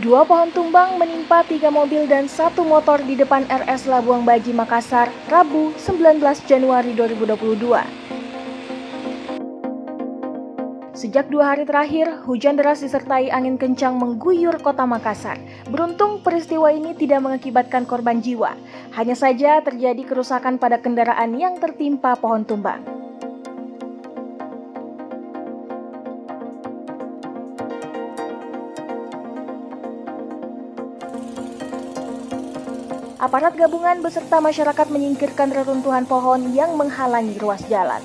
Dua pohon tumbang menimpa 3 mobil dan 1 motor di depan RS Labuang Baji, Makassar, Rabu 19 Januari 2022. Sejak 2 hari terakhir, hujan deras disertai angin kencang mengguyur kota Makassar. Beruntung peristiwa ini tidak mengakibatkan korban jiwa. Hanya saja terjadi kerusakan pada kendaraan yang tertimpa pohon tumbang. Aparat gabungan beserta masyarakat menyingkirkan reruntuhan pohon yang menghalangi ruas jalan.